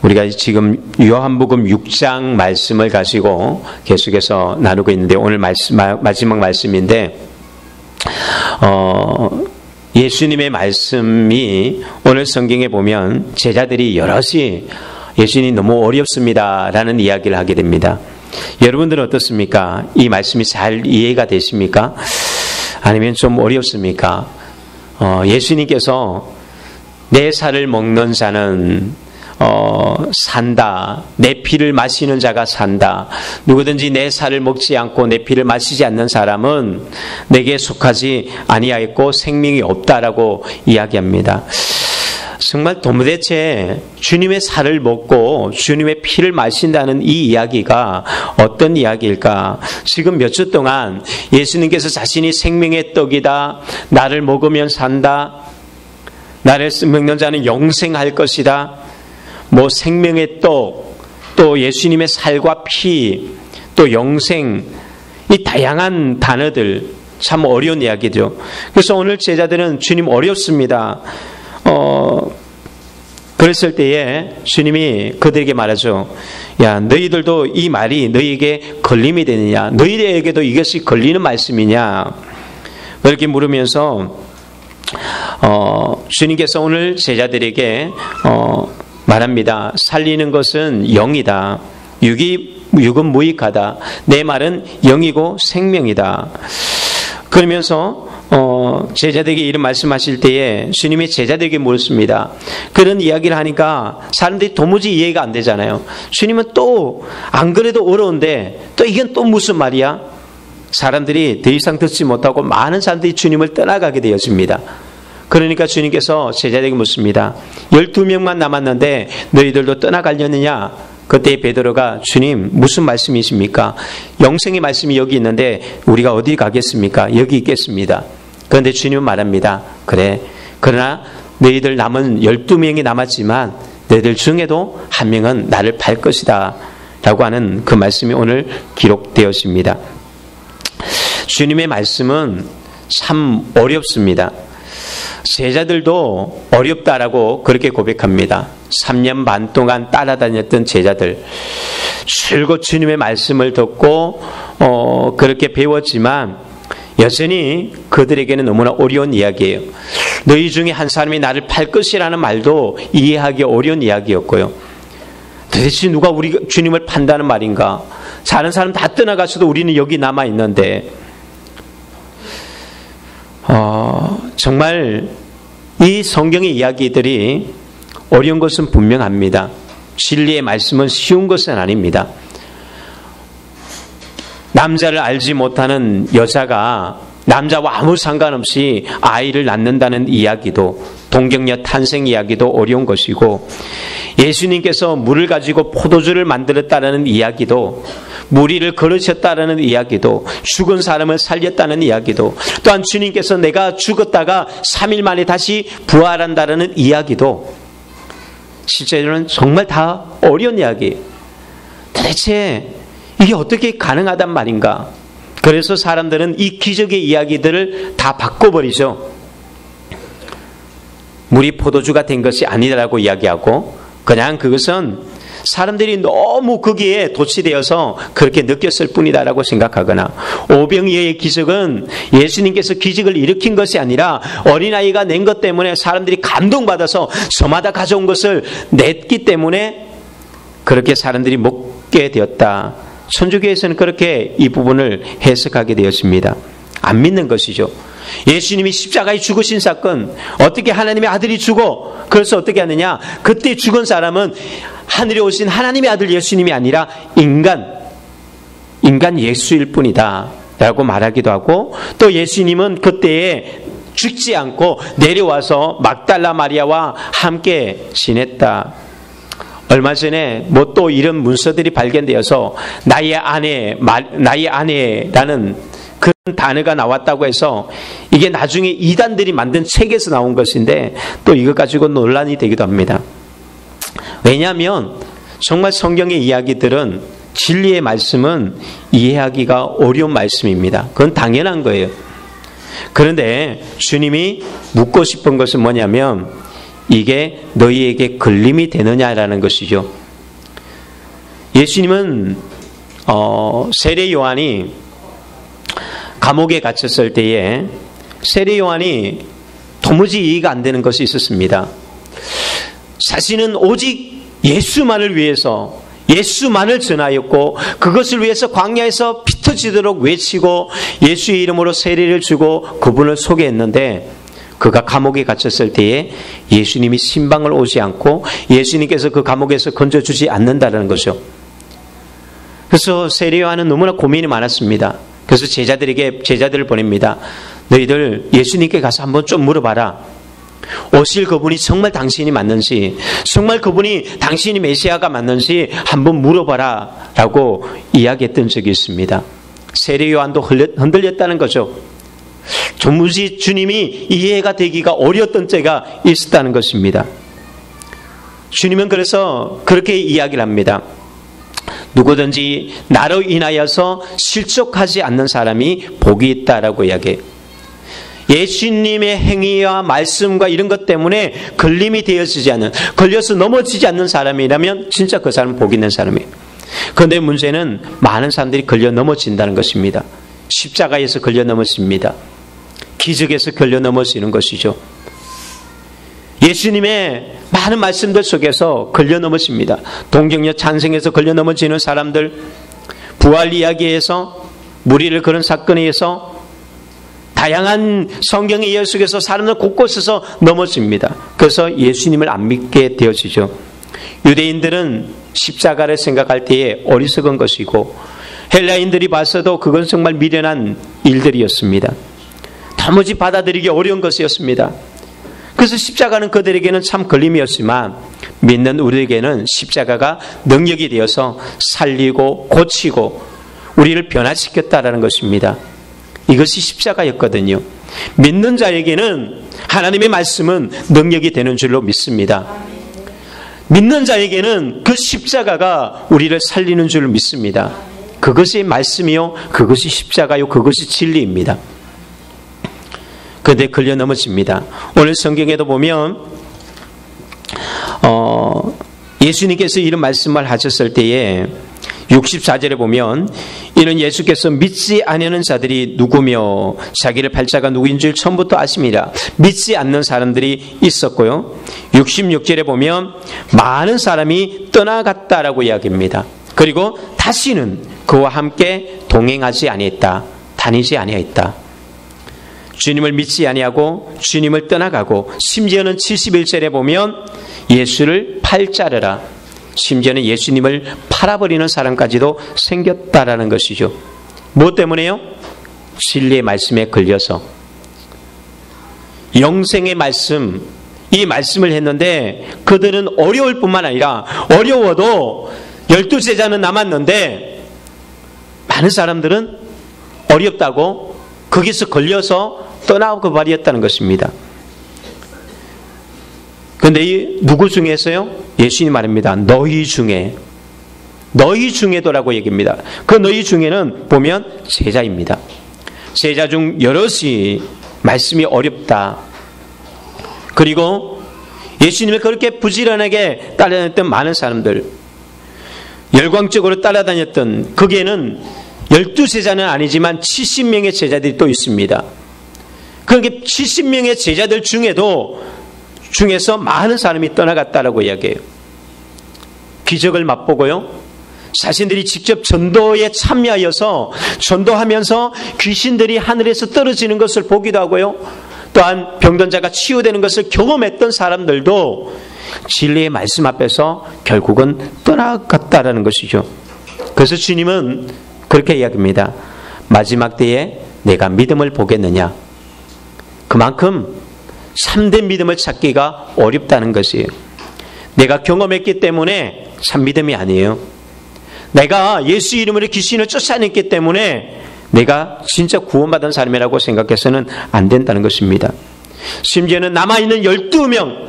우리가 지금 요한복음 6장 말씀을 가지고 계속해서 나누고 있는데 오늘 마지막 말씀인데 예수님의 말씀이 오늘 성경에 보면 제자들이 여럿이 예수님이 너무 어렵습니다 라는 이야기를 하게 됩니다. 여러분들은 어떻습니까? 이 말씀이 잘 이해가 되십니까? 아니면 좀 어렵습니까? 예수님께서 내 살을 먹는 자는 산다. 내 피를 마시는 자가 산다. 누구든지 내 살을 먹지 않고 내 피를 마시지 않는 사람은 내게 속하지 아니하였고 생명이 없다라고 이야기합니다. 정말 도대체 주님의 살을 먹고 주님의 피를 마신다는 이 이야기가 어떤 이야기일까? 지금 몇 주 동안 예수님께서 자신이 생명의 떡이다. 나를 먹으면 산다. 나를 먹는 자는 영생할 것이다. 뭐 생명의 떡, 또 예수님의 살과 피, 또 영생, 이 다양한 단어들 참 어려운 이야기죠. 그래서 오늘 제자들은 주님 어렵습니다. 그랬을 때에 주님이 그들에게 말하죠. 야, 너희들도 이 말이 너희에게 걸림이 되느냐? 너희에게도 이것이 걸리는 말씀이냐? 그렇게 물으면서 주님께서 오늘 제자들에게 말합니다. 살리는 것은 영이다. 육은 무익하다. 내 말은 영이고 생명이다. 그러면서 제자들에게 이런 말씀하실 때에 주님이 제자들에게 물었습니다. 그런 이야기를 하니까 사람들이 도무지 이해가 안 되잖아요. 주님은 또 안 그래도 어려운데 또 이건 또 무슨 말이야? 사람들이 더 이상 듣지 못하고 많은 사람들이 주님을 떠나가게 되었습니다. 그러니까 주님께서 제자들에게 묻습니다. 12명만 남았는데 너희들도 떠나가려느냐? 그때 베드로가 주님 무슨 말씀이십니까? 영생의 말씀이 여기 있는데 우리가 어디 가겠습니까? 여기 있겠습니다. 그런데 주님은 말합니다. 그래. 그러나 너희들 남은 12명이 남았지만 너희들 중에도 한 명은 나를 팔 것이다. 라고 하는 그 말씀이 오늘 기록되었습니다. 주님의 말씀은 참 어렵습니다. 제자들도 어렵다라고 그렇게 고백합니다. 3년 반 동안 따라다녔던 제자들 줄곧 주님의 말씀을 듣고 그렇게 배웠지만 여전히 그들에게는 너무나 어려운 이야기예요. 너희 중에 한 사람이 나를 팔 것이라는 말도 이해하기 어려운 이야기였고요. 도대체 누가 우리 주님을 판다는 말인가? 다른 사람 다 떠나가서도 우리는 여기 남아있는데 정말 이 성경의 이야기들이 어려운 것은 분명합니다. 진리의 말씀은 쉬운 것은 아닙니다. 남자를 알지 못하는 여자가 남자와 아무 상관없이 아이를 낳는다는 이야기도, 동경녀 탄생 이야기도 어려운 것이고, 예수님께서 물을 가지고 포도주를 만들었다는 이야기도, 무리를 걸으셨다는 이야기도, 죽은 사람을 살렸다는 이야기도, 또한 주님께서 내가 죽었다가 3일 만에 다시 부활한다는 이야기도 실제로는 정말 다 어려운 이야기. 도대체 이게 어떻게 가능하단 말인가? 그래서 사람들은 이 기적의 이야기들을 다 바꿔버리죠. 물이 포도주가 된 것이 아니라고 이야기하고, 그냥 그것은 사람들이 너무 거기에 도취되어서 그렇게 느꼈을 뿐이다라고 생각하거나, 오병이어의 기적은 예수님께서 기적을 일으킨 것이 아니라 어린아이가 낸 것 때문에 사람들이 감동받아서 저마다 가져온 것을 냈기 때문에 그렇게 사람들이 먹게 되었다. 천주교에서는 그렇게 이 부분을 해석하게 되었습니다. 안 믿는 것이죠. 예수님이 십자가에 죽으신 사건, 어떻게 하나님의 아들이 죽어? 그래서 어떻게 하느냐? 그때 죽은 사람은 하늘에 오신 하나님의 아들 예수님이 아니라 인간 예수일 뿐이다 라고 말하기도 하고, 또 예수님은 그때에 죽지 않고 내려와서 막달라 마리아와 함께 지냈다. 얼마 전에 뭐 또 이런 문서들이 발견되어서 나의 아내라는 그런 단어가 나왔다고 해서 이게 나중에 이단들이 만든 책에서 나온 것인데 또 이것 가지고 논란이 되기도 합니다. 왜냐하면 정말 성경의 이야기들은, 진리의 말씀은 이해하기가 어려운 말씀입니다. 그건 당연한 거예요. 그런데 주님이 묻고 싶은 것은 뭐냐면 이게 너희에게 걸림이 되느냐라는 것이죠. 예수님은 세례 요한이 감옥에 갇혔을 때에 세례 요한이 도무지 이해가 안 되는 것이 있었습니다. 자신은 오직 예수만을 위해서 예수만을 전하였고 그것을 위해서 광야에서 피 터지도록 외치고 예수의 이름으로 세례를 주고 그분을 소개했는데 그가 감옥에 갇혔을 때에 예수님이 신방을 오지 않고 예수님께서 그 감옥에서 건져주지 않는다는 거죠. 그래서 세례 요한은 너무나 고민이 많았습니다. 그래서 제자들을 보냅니다. 너희들 예수님께 가서 한번 좀 물어봐라. 오실 그분이 정말 당신이 맞는지, 정말 그분이 당신이 메시아가 맞는지 한번 물어봐라 라고 이야기했던 적이 있습니다. 세례 요한도 흔들렸다는 거죠. 도무지 주님이 이해가 되기가 어려웠던 때가 있었다는 것입니다. 주님은 그래서 그렇게 이야기를 합니다. 누구든지 나로 인하여서 실족하지 않는 사람이 복이 있다라고 이야기해요. 예수님의 행위와 말씀과 이런 것 때문에 걸림이 되어지지 않는, 걸려서 넘어지지 않는 사람이라면 진짜 그 사람은 복 있는 사람이에요. 그런데 문제는 많은 사람들이 걸려 넘어진다는 것입니다. 십자가에서 걸려 넘어집니다. 기적에서 걸려 넘어지는 것이죠. 예수님의 많은 말씀들 속에서 걸려 넘어집니다. 동정녀 찬송에서 걸려 넘어지는 사람들, 부활 이야기에서, 무리를 그런 사건에 의해서, 다양한 성경의 이해 속에서 사람들 곳곳에서 넘어집니다. 그래서 예수님을 안 믿게 되어지죠. 유대인들은 십자가를 생각할 때에 어리석은 것이고 헬라인들이 봤어도 그건 정말 미련한 일들이었습니다. 도무지 받아들이기 어려운 것이었습니다. 그래서 십자가는 그들에게는 참 걸림이었지만 믿는 우리에게는 십자가가 능력이 되어서 살리고 고치고 우리를 변화시켰다라는 것입니다. 이것이 십자가였거든요. 믿는 자에게는 하나님의 말씀은 능력이 되는 줄로 믿습니다. 믿는 자에게는 그 십자가가 우리를 살리는 줄로 믿습니다. 그것이 말씀이요, 그것이 십자가요, 그것이 진리입니다. 그런데 걸려 넘어집니다. 오늘 성경에도 보면 예수님께서 이런 말씀을 하셨을 때에 64절에 보면 이는 예수께서 믿지 아니하는 자들이 누구며 자기를 팔자가 누구인 줄 처음부터 아심이라. 믿지 않는 사람들이 있었고요. 66절에 보면 많은 사람이 떠나갔다라고 이야기합니다. 그리고 다시는 그와 함께 동행하지 아니했다. 다니지 아니했다. 주님을 믿지 아니하고 주님을 떠나가고 심지어는 71절에 보면 예수를 팔자르라. 심지어는 예수님을 팔아버리는 사람까지도 생겼다라는 것이죠. 무엇 때문에요? 진리의 말씀에 걸려서. 영생의 말씀, 이 말씀을 했는데 그들은 어려울 뿐만 아니라 어려워도 12제자는 남았는데 많은 사람들은 어렵다고 거기서 걸려서 떠나고 버렸다는 것입니다. 그런데 누구 중에서요? 예수님이 말합니다. 너희 중에도라고 얘기합니다. 그 너희 중에는 보면 제자입니다. 제자 중 여럿이 말씀이 어렵다. 그리고 예수님을 그렇게 부지런하게 따라다녔던 많은 사람들, 열광적으로 따라다녔던 거기에는 12제자는 아니지만 70명의 제자들이 또 있습니다. 그렇게 70명의 제자들 중에서 많은 사람이 떠나갔다라고 이야기해요. 기적을 맛보고요. 자신들이 직접 전도에 참여하여서 전도하면서 귀신들이 하늘에서 떨어지는 것을 보기도 하고요. 또한 병든 자가 치유되는 것을 경험했던 사람들도 진리의 말씀 앞에서 결국은 떠나갔다라는 것이죠. 그래서 주님은 그렇게 이야기합니다. 마지막 때에 내가 믿음을 보겠느냐. 그만큼 참된 믿음을 찾기가 어렵다는 것이에요. 내가 경험했기 때문에 참 믿음이 아니에요. 내가 예수 이름으로 귀신을 쫓아냈기 때문에 내가 진짜 구원받은 사람이라고 생각해서는 안 된다는 것입니다. 심지어는 남아있는 12명,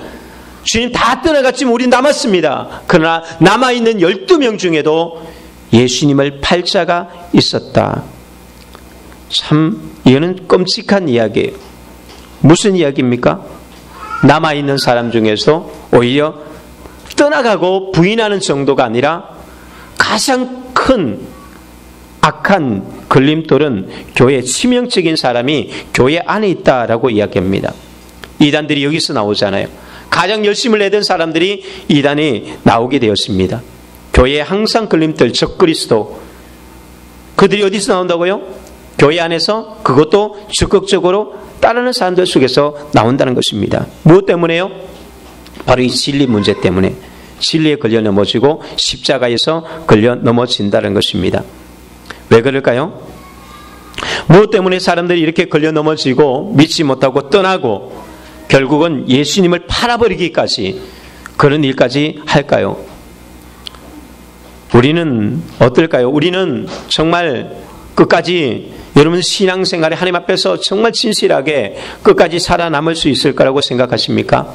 주님 다 떠나갔지만 우린 남았습니다. 그러나 남아있는 12명 중에도 예수님을 팔 자가 있었다. 참 이거는 끔찍한 이야기예요. 무슨 이야기입니까? 남아있는 사람 중에서 오히려 떠나가고 부인하는 정도가 아니라 가장 큰 악한 걸림돌은 교회의 치명적인 사람이 교회 안에 있다라고 이야기합니다. 이단들이 여기서 나오잖아요. 가장 열심을 내던 사람들이 이단이 나오게 되었습니다. 교회에 항상 걸림돌 적그리스도, 그들이 어디서 나온다고요? 교회 안에서, 그것도 적극적으로 따르는 사람들 속에서 나온다는 것입니다. 무엇 때문에요? 바로 이 진리 문제 때문에, 진리에 걸려 넘어지고 십자가에서 걸려 넘어진다는 것입니다. 왜 그럴까요? 무엇 때문에 사람들이 이렇게 걸려 넘어지고 믿지 못하고 떠나고 결국은 예수님을 팔아버리기까지 그런 일까지 할까요? 우리는 어떨까요? 우리는 정말 끝까지, 여러분 신앙생활에 하나님 앞에서 정말 진실하게 끝까지 살아남을 수 있을 거라고 생각하십니까?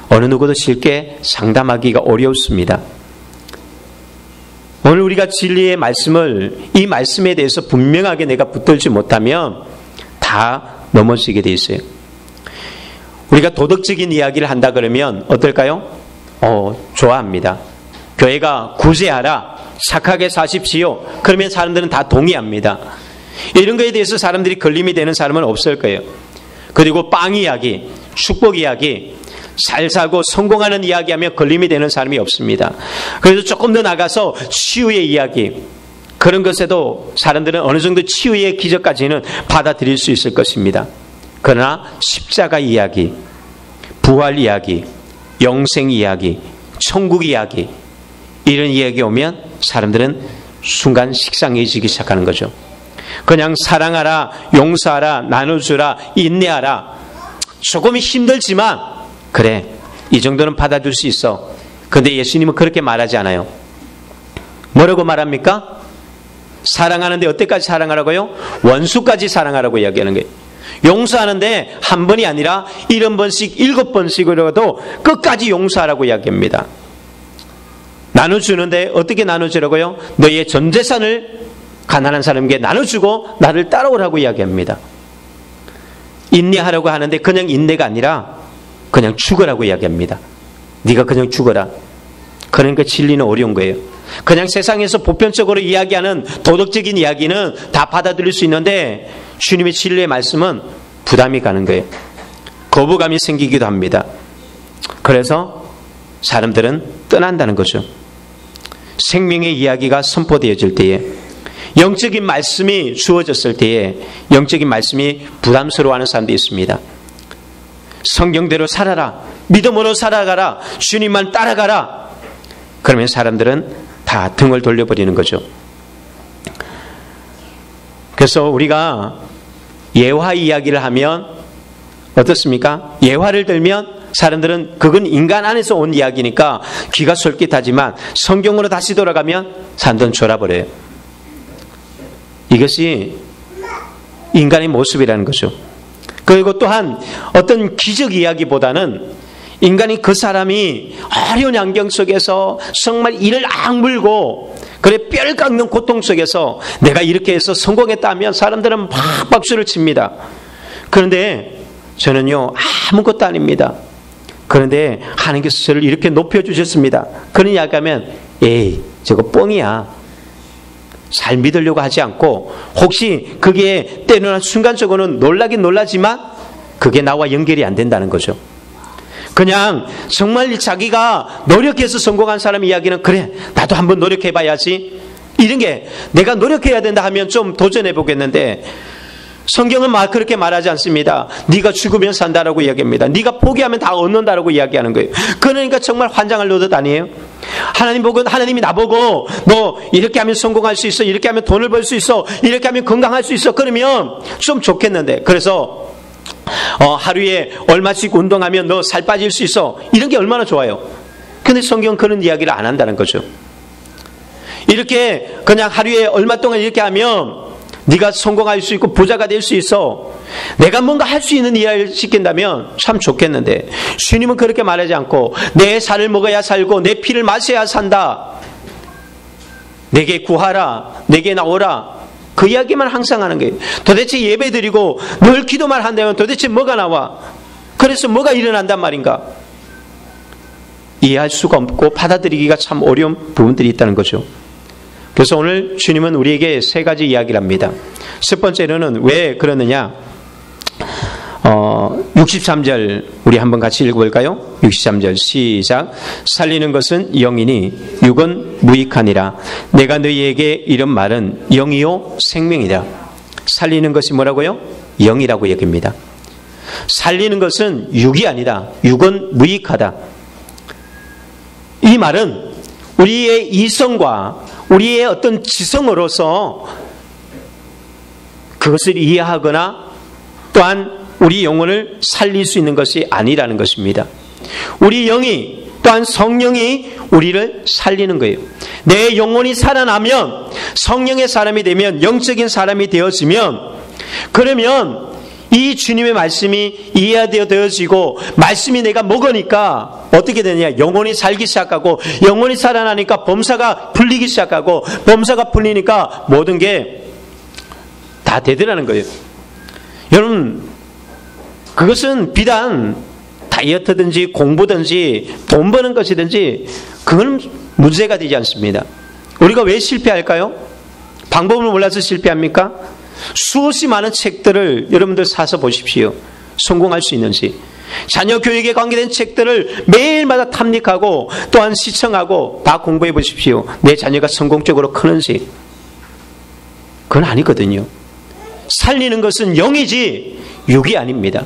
어느 누구도 쉽게 상담하기가 어렵습니다. 오늘 우리가 진리의 말씀을, 이 말씀에 대해서 분명하게 내가 붙들지 못하면 다 넘어지게 돼 있어요. 우리가 도덕적인 이야기를 한다 그러면 어떨까요? 좋아합니다. 교회가 구제하라, 착하게 사십시오. 그러면 사람들은 다 동의합니다. 이런 거에 대해서 사람들이 걸림이 되는 사람은 없을 거예요. 그리고 빵 이야기, 축복 이야기, 잘 살고 성공하는 이야기하면 걸림이 되는 사람이 없습니다. 그래서 조금 더 나가서 치유의 이야기, 그런 것에도 사람들은 어느 정도 치유의 기적까지는 받아들일 수 있을 것입니다. 그러나 십자가 이야기, 부활 이야기, 영생 이야기, 천국 이야기, 이런 이야기 오면 사람들은 순간 식상해지기 시작하는 거죠. 그냥 사랑하라, 용서하라, 나눠주라, 인내하라, 조금 힘들지만 그래, 이 정도는 받아줄 수 있어. 그런데 예수님은 그렇게 말하지 않아요. 뭐라고 말합니까? 사랑하는데 어때까지 사랑하라고요? 원수까지 사랑하라고 이야기하는 거예요. 용서하는데 한 번이 아니라 70번씩 7번씩으로도 끝까지 용서하라고 이야기합니다. 나눠주는데 어떻게 나눠주라고요? 너의 전 재산을 가난한 사람에게 나눠주고 나를 따라오라고 이야기합니다. 인내하라고 하는데 그냥 인내가 아니라 그냥 죽으라고 이야기합니다. 네가 그냥 죽어라. 그러니까 진리는 어려운 거예요. 그냥 세상에서 보편적으로 이야기하는 도덕적인 이야기는 다 받아들일 수 있는데 주님의 진리의 말씀은 부담이 가는 거예요. 거부감이 생기기도 합니다. 그래서 사람들은 떠난다는 거죠. 생명의 이야기가 선포되어질 때에, 영적인 말씀이 주어졌을 때에 영적인 말씀이 부담스러워하는 사람도 있습니다. 성경대로 살아라, 믿음으로 살아가라, 주님만 따라가라. 그러면 사람들은 다 등을 돌려버리는 거죠. 그래서 우리가 예화 이야기를 하면 어떻습니까? 예화를 들면 사람들은 그건 인간 안에서 온 이야기니까 귀가 솔깃하지만 성경으로 다시 돌아가면 사람들은 졸아버려요. 이것이 인간의 모습이라는 거죠. 그리고 또한 어떤 기적 이야기보다는 인간이 그 사람이 어려운 환경 속에서 정말 이를 악물고 그래 뼈를 깎는 고통 속에서 내가 이렇게 해서 성공했다 하면 사람들은 막 박수를 칩니다. 그런데 저는요, 아무것도 아닙니다. 그런데 하나님께서 저를 이렇게 높여주셨습니다. 그런 이야기 하면 에이 저거 뻥이야. 잘 믿으려고 하지 않고, 혹시 그게 때로는 순간적으로는 놀라긴 놀라지만 그게 나와 연결이 안 된다는 거죠. 그냥 정말 자기가 노력해서 성공한 사람 이야기는 그래 나도 한번 노력해봐야지, 이런 게 내가 노력해야 된다 하면 좀 도전해보겠는데, 성경은 그렇게 말하지 않습니다. 네가 죽으면 산다라고 이야기합니다. 네가 포기하면 다 얻는다라고 이야기하는 거예요. 그러니까 정말 환장을 놓듯 아니에요? 하나님이 나보고 너 이렇게 하면 성공할 수 있어, 이렇게 하면 돈을 벌 수 있어, 이렇게 하면 건강할 수 있어, 그러면 좀 좋겠는데, 그래서 하루에 얼마씩 운동하면 너 살 빠질 수 있어, 이런 게 얼마나 좋아요. 근데 성경은 그런 이야기를 안 한다는 거죠. 이렇게 그냥 하루에 얼마 동안 이렇게 하면 네가 성공할 수 있고 부자가 될 수 있어, 내가 뭔가 할 수 있는 이야기를 시킨다면 참 좋겠는데, 주님은 그렇게 말하지 않고 내 살을 먹어야 살고 내 피를 마셔야 산다, 내게 구하라, 내게 나오라, 그 이야기만 항상 하는 거예요. 도대체 예배드리고 늘 기도만 한다면 도대체 뭐가 나와? 그래서 뭐가 일어난단 말인가? 이해할 수가 없고 받아들이기가 참 어려운 부분들이 있다는 거죠. 그래서 오늘 주님은 우리에게 세 가지 이야기를 합니다. 첫 번째로는 왜 그러느냐? 63절 우리 한번 같이 읽어볼까요? 63절 시작. 살리는 것은 영이니 육은 무익하니라. 내가 너희에게 이런 말은 영이요 생명이다. 살리는 것이 뭐라고요? 영이라고 얘기합니다. 살리는 것은 육이 아니다. 육은 무익하다. 이 말은 우리의 이성과 우리의 어떤 지성으로서 그것을 이해하거나 또한 우리 영혼을 살릴 수 있는 것이 아니라는 것입니다. 우리 영이 또한 성령이 우리를 살리는 거예요. 내 영혼이 살아나면 성령의 사람이 되면 영적인 사람이 되어지면 그러면 이 주님의 말씀이 이해되어지고 말씀이 내가 먹으니까 어떻게 되느냐? 영혼이 살기 시작하고 영혼이 살아나니까 범사가 풀리기 시작하고 범사가 풀리니까 모든 게 다 되더라는 거예요. 여러분 그것은 비단 다이어트든지 공부든지 돈 버는 것이든지 그건 문제가 되지 않습니다. 우리가 왜 실패할까요? 방법을 몰라서 실패합니까? 수없이 많은 책들을 여러분들 사서 보십시오. 성공할 수 있는지. 자녀 교육에 관계된 책들을 매일마다 탐닉하고 또한 시청하고 다 공부해 보십시오. 내 자녀가 성공적으로 크는지. 그건 아니거든요. 살리는 것은 영이지 육이 아닙니다.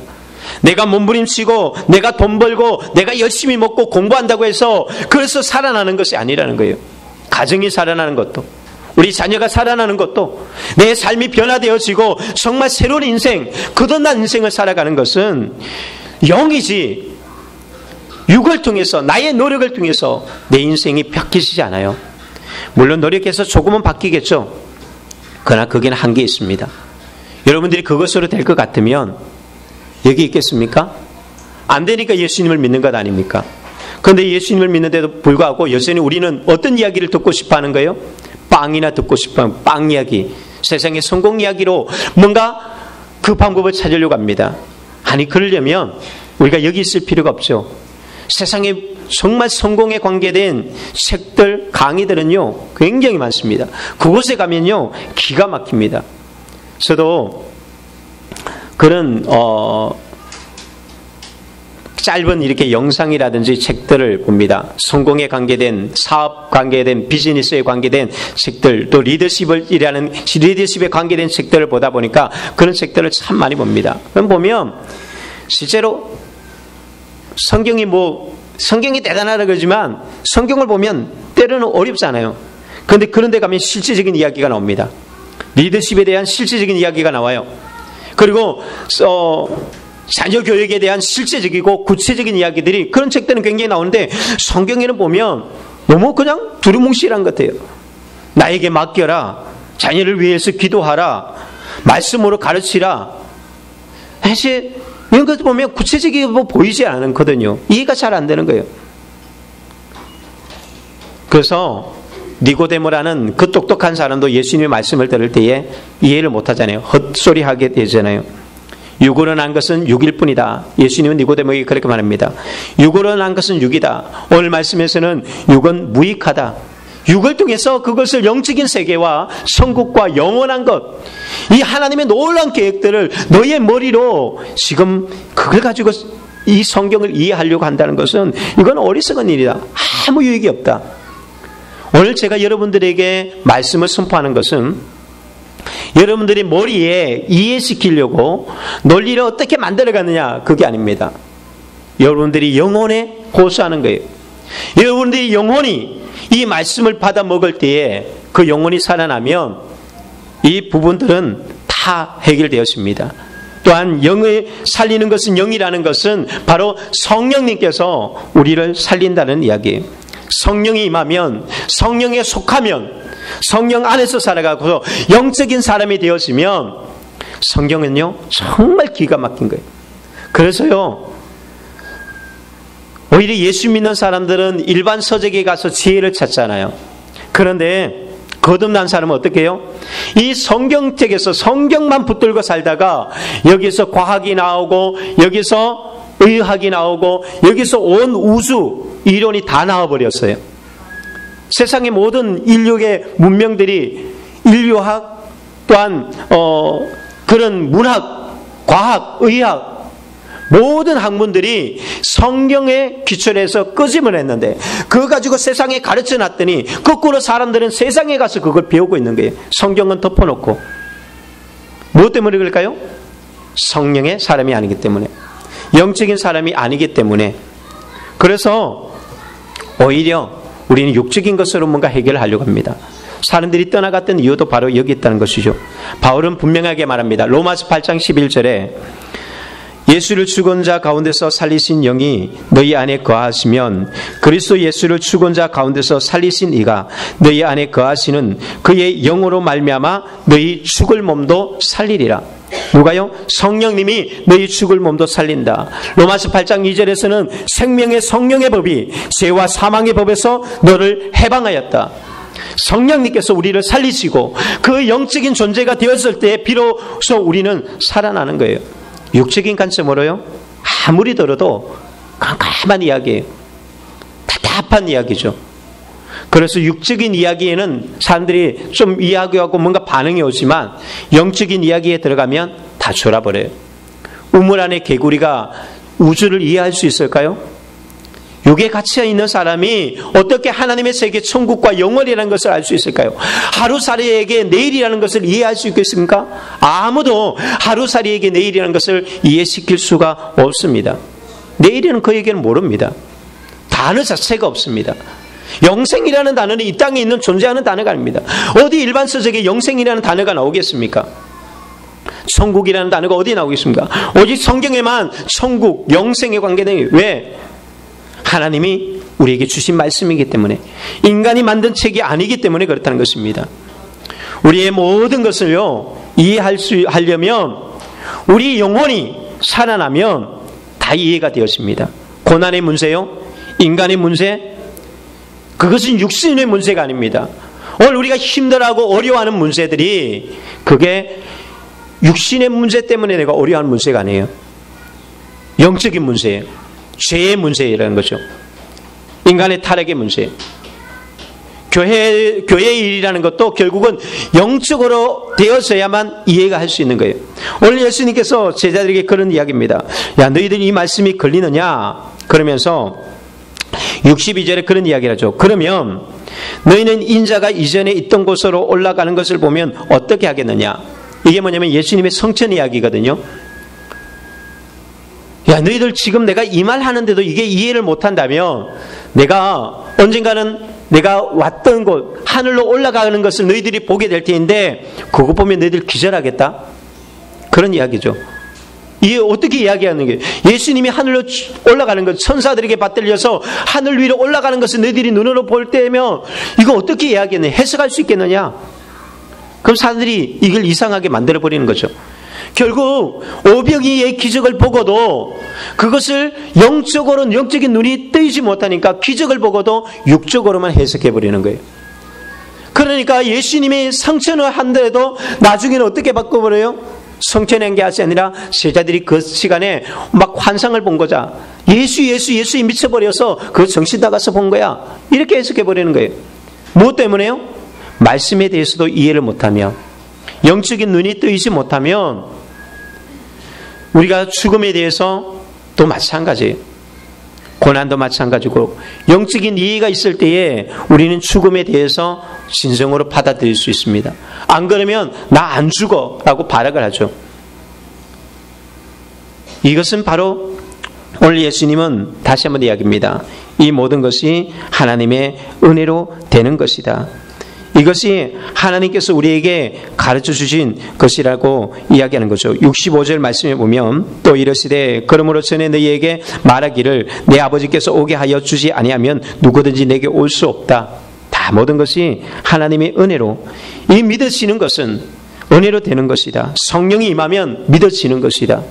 내가 몸부림치고 내가 돈 벌고 내가 열심히 먹고 공부한다고 해서 그래서 살아나는 것이 아니라는 거예요. 가정이 살아나는 것도 우리 자녀가 살아나는 것도 내 삶이 변화되어지고 정말 새로운 인생, 거듭난 인생을 살아가는 것은 영이지 육을 통해서 나의 노력을 통해서 내 인생이 바뀌시지 않아요. 물론 노력해서 조금은 바뀌겠죠. 그러나 거기는 한계 있습니다. 여러분들이 그것으로 될 것 같으면 여기 있겠습니까? 안 되니까 예수님을 믿는 것 아닙니까? 그런데 예수님을 믿는데도 불구하고 여전히 우리는 어떤 이야기를 듣고 싶어 하는 거예요? 빵이나 듣고 싶어 빵 이야기, 세상의 성공 이야기로 뭔가 그 방법을 찾으려고 합니다. 아니 그러려면 우리가 여기 있을 필요가 없죠. 세상에 정말 성공에 관계된 책들, 강의들은요 굉장히 많습니다. 그곳에 가면요 기가 막힙니다. 저도 그런 짧은 이렇게 영상이라든지 책들을 봅니다. 성공에 관계된, 사업 관계된, 비즈니스에 관계된 책들, 또 리더십에 관계된 책들을 보다 보니까 그런 책들을 참 많이 봅니다. 그럼 보면 실제로 성경이 대단하다 그러지만 성경을 보면 때로는 어렵잖아요. 그런데 가면 실제적인 이야기가 나옵니다. 리더십에 대한 실제적인 이야기가 나와요. 그리고 자녀 교육에 대한 실제적이고 구체적인 이야기들이 그런 책들은 굉장히 나오는데 성경에는 보면 너무 그냥 두루뭉실한 것 같아요. 나에게 맡겨라. 자녀를 위해서 기도하라. 말씀으로 가르치라. 사실 이런 것을 보면 구체적이 보이지 않거든요. 이해가 잘 안 되는 거예요. 그래서 니고데모라는 그 똑똑한 사람도 예수님의 말씀을 들을 때에 이해를 못하잖아요. 헛소리하게 되잖아요. 육으로 난 것은 육일 뿐이다. 예수님은 니고데모에게 그렇게 말합니다. 육으로 난 것은 육이다. 오늘 말씀에서는 육은 무익하다. 육을 통해서 그것을 영적인 세계와 천국과 영원한 것, 이 하나님의 놀라운 계획들을 너의 머리로 지금 그걸 가지고 이 성경을 이해하려고 한다는 것은 이건 어리석은 일이다. 아무 유익이 없다. 오늘 제가 여러분들에게 말씀을 선포하는 것은 여러분들이 머리에 이해시키려고 논리를 어떻게 만들어가느냐 그게 아닙니다. 여러분들이 영혼에 고수하는 거예요. 여러분들이 영혼이 이 말씀을 받아 먹을 때에 그 영혼이 살아나면 이 부분들은 다 해결되었습니다. 또한 영을 살리는 것은 영이라는 것은 바로 성령님께서 우리를 살린다는 이야기예요. 성령이 임하면, 성령에 속하면, 성령 안에서 살아가고 영적인 사람이 되었으면 성경은요 정말 기가 막힌 거예요. 그래서요 오히려 예수 믿는 사람들은 일반 서적에 가서 지혜를 찾잖아요. 그런데 거듭난 사람은 어떻게 해요? 이 성경책에서 성경만 붙들고 살다가 여기서 과학이 나오고 여기서 의학이 나오고 여기서 온 우주 이론이 다 나와버렸어요. 세상의 모든 인류의 문명들이 인류학 또한 그런 문학, 과학, 의학 모든 학문들이 성경에 기초를 해서 끄집을 했는데 그거 가지고 세상에 가르쳐 놨더니 거꾸로 사람들은 세상에 가서 그걸 배우고 있는 거예요. 성경은 덮어놓고. 무엇 때문에 그럴까요? 성령의 사람이 아니기 때문에, 영적인 사람이 아니기 때문에. 그래서 오히려 우리는 육적인 것으로 뭔가 해결을 하려고 합니다. 사람들이 떠나갔던 이유도 바로 여기 있다는 것이죠. 바울은 분명하게 말합니다. 로마서 8장 11절에 예수를 죽은 자 가운데서 살리신 영이 너희 안에 거하시면 그리스도 예수를 죽은 자 가운데서 살리신 이가 너희 안에 거하시는 그의 영으로 말미암아 너희 죽을 몸도 살리리라. 누가요? 성령님이 너희 죽을 몸도 살린다. 로마서 8장 2절에서는 생명의 성령의 법이 죄와 사망의 법에서 너를 해방하였다. 성령님께서 우리를 살리시고 그 영적인 존재가 되었을 때 비로소 우리는 살아나는 거예요. 육적인 관점으로요, 아무리 들어도 깜깜한 이야기예요. 답답한 이야기죠. 그래서 육적인 이야기에는 사람들이 좀 이야기하고 뭔가 반응이 오지만 영적인 이야기에 들어가면 다 졸아버려요. 우물 안에 개구리가 우주를 이해할 수 있을까요? 육에 갇혀 있는 사람이 어떻게 하나님의 세계 천국과 영원이라는 것을 알 수 있을까요? 하루살이에게 내일이라는 것을 이해할 수 있겠습니까? 아무도 하루살이에게 내일이라는 것을 이해시킬 수가 없습니다. 내일은 그에게는 모릅니다. 단어 자체가 없습니다. 영생이라는 단어는 이 땅에 있는 존재하는 단어가 아닙니다. 어디 일반 서적에 영생이라는 단어가 나오겠습니까? 천국이라는 단어가 어디 나오겠습니까? 오직 성경에만 천국, 영생의 관계는 왜? 하나님이 우리에게 주신 말씀이기 때문에, 인간이 만든 책이 아니기 때문에 그렇다는 것입니다. 우리의 모든 것을요 이해하려면, 우리 영혼이 살아나면 다 이해가 되었습니다. 고난의 문제요, 인간의 문제, 그것은 육신의 문제가 아닙니다. 오늘 우리가 힘들어하고 어려워하는 문제들이 그게 육신의 문제 때문에 내가 어려워하는 문제가 아니에요. 영적인 문제예요. 죄의 문제라는 거죠. 인간의 타락의 문제. 교회의 일이라는 것도 결국은 영적으로 되어서야만 이해가 할 수 있는 거예요. 오늘 예수님께서 제자들에게 그런 이야기입니다. 야, 너희들이 이 말씀이 걸리느냐? 그러면서 62절에 그런 이야기를 하죠. 그러면 너희는 인자가 이전에 있던 곳으로 올라가는 것을 보면 어떻게 하겠느냐? 이게 뭐냐면 예수님의 성천 이야기거든요. 야, 너희들 지금 내가 이 말 하는데도 이게 이해를 못한다면 내가 언젠가는 내가 왔던 곳, 하늘로 올라가는 것을 너희들이 보게 될 텐데 그거 보면 너희들 기절하겠다? 그런 이야기죠. 이게 어떻게 이야기하는 게, 예수님이 하늘로 올라가는 것, 천사들에게 받들려서 하늘 위로 올라가는 것을 너희들이 눈으로 볼 때면 이거 어떻게 이야기하느냐, 해석할 수 있겠느냐? 그럼 사람들이 이걸 이상하게 만들어버리는 거죠. 결국 오병이의 기적을 보고도 그것을 영적으로는 영적인 눈이 뜨이지 못하니까 기적을 보고도 육적으로만 해석해버리는 거예요. 그러니까 예수님이 성천을 한데도 나중에는 어떻게 바꿔버려요? 성천한 게 아니라 제자들이 그 시간에 막 환상을 본 거자. 예수에 미쳐버려서 그 정신 나가서 본 거야. 이렇게 해석해버리는 거예요. 무엇 때문에요? 말씀에 대해서도 이해를 못하면, 영적인 눈이 뜨이지 못하면 우리가 죽음에 대해서 또 마찬가지예요. 고난도 마찬가지고, 영적인 이해가 있을 때에 우리는 죽음에 대해서 진정으로 받아들일 수 있습니다. 안 그러면 나 안 죽어 라고 발악을 하죠. 이것은 바로 오늘 예수님은 다시 한번 이야기합니다. 이 모든 것이 하나님의 은혜로 되는 것이다. 이것이 하나님께서 우리에게 가르쳐 주신 것이라고 이야기하는 거죠. 65절 말씀에 보면 또 이르시되 그러므로 전에 너희에게 말하기를 내 아버지께서 오게 하여 주지 아니하면 누구든지 내게 올 수 없다. 다 모든 것이 하나님의 은혜로, 이 믿어지는 것은 은혜로 되는 것이다. 성령이 임하면 믿어지는 것이다.